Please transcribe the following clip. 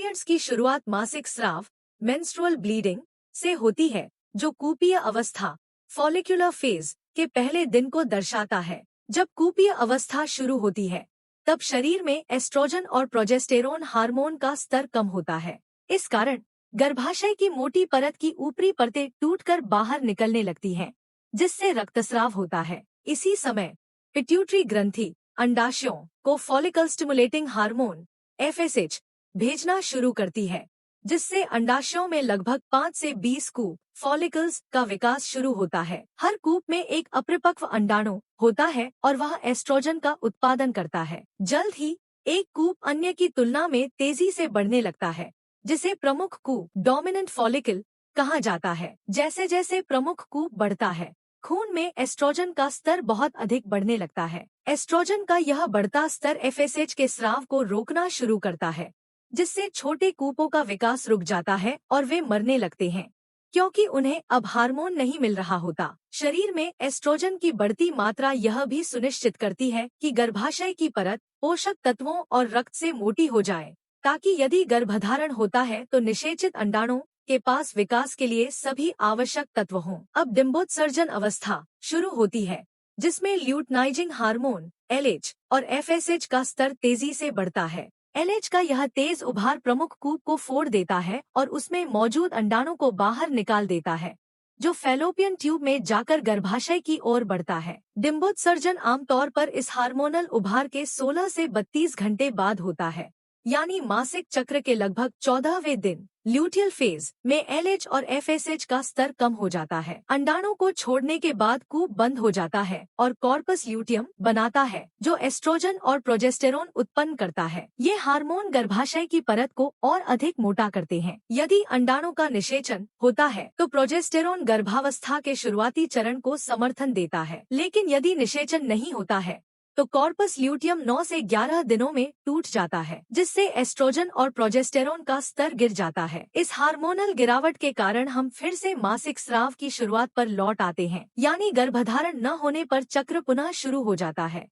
Periods की शुरुआत मासिक स्राव मेंस्ट्रुअल ब्लीडिंग से होती है, जो कूपीय अवस्था फॉलिक्यूलर फेज के पहले दिन को दर्शाता है। जब कूपीय अवस्था शुरू होती है, तब शरीर में एस्ट्रोजन और प्रोजेस्टेरोन हार्मोन का स्तर कम होता है। इस कारण गर्भाशय की मोटी परत की ऊपरी परतें टूटकर बाहर निकलने लगती हैं, जिससे रक्तस्राव होता है। इसी समय पिट्यूटरी ग्रंथि अंडाशयों को फॉलिकल स्टिमुलेटिंग हार्मोन FSH भेजना शुरू करती है, जिससे अंडाशयों में लगभग 5 से 20 कूप फॉलिकल्स का विकास शुरू होता है। हर कूप में एक अपरिपक्व अंडाणु होता है और वह एस्ट्रोजन का उत्पादन करता है। जल्द ही एक कूप अन्य की तुलना में तेजी से बढ़ने लगता है, जिसे प्रमुख कूप डोमिनेंट फॉलिकल कहा जाता है। जैसे जैसे प्रमुख कूप बढ़ता है, खून में एस्ट्रोजन का स्तर बहुत अधिक बढ़ने लगता है। एस्ट्रोजन का यह बढ़ता स्तर FSH के स्राव को रोकना शुरू करता है, जिससे छोटे कूपों का विकास रुक जाता है और वे मरने लगते हैं, क्योंकि उन्हें अब हार्मोन नहीं मिल रहा होता। शरीर में एस्ट्रोजन की बढ़ती मात्रा यह भी सुनिश्चित करती है कि गर्भाशय की परत पोषक तत्वों और रक्त से मोटी हो जाए, ताकि यदि गर्भधारण होता है तो निषेचित अंडाणु के पास विकास के लिए सभी आवश्यक तत्व हों। अब डिंबोत्सर्जन अवस्था शुरू होती है, जिसमें ल्यूटनाइजिंग हार्मोन LH और FSH का स्तर तेजी से बढ़ता है। LH का यह तेज उभार प्रमुख कूप को फोड़ देता है और उसमें मौजूद अंडाणु को बाहर निकाल देता है, जो फैलोपियन ट्यूब में जाकर गर्भाशय की ओर बढ़ता है। डिंबोत्सर्जन आमतौर पर इस हार्मोनल उभार के 16 से 32 घंटे बाद होता है, यानी मासिक चक्र के लगभग 14वें दिन। ल्यूटियल फेज में LH और FSH का स्तर कम हो जाता है। अंडाणु को छोड़ने के बाद कूप बंद हो जाता है और कॉर्पस ल्यूटियम बनाता है, जो एस्ट्रोजन और प्रोजेस्टेरोन उत्पन्न करता है। ये हार्मोन गर्भाशय की परत को और अधिक मोटा करते हैं। यदि अंडाणु का निषेचन होता है तो प्रोजेस्टेरोन गर्भावस्था के शुरुआती चरण को समर्थन देता है, लेकिन यदि निषेचन नहीं होता है तो कॉर्पस ल्यूटियम 9 से 11 दिनों में टूट जाता है, जिससे एस्ट्रोजन और प्रोजेस्टेरोन का स्तर गिर जाता है। इस हार्मोनल गिरावट के कारण हम फिर से मासिक स्राव की शुरुआत पर लौट आते हैं, यानी गर्भधारण न होने पर चक्र पुनः शुरू हो जाता है।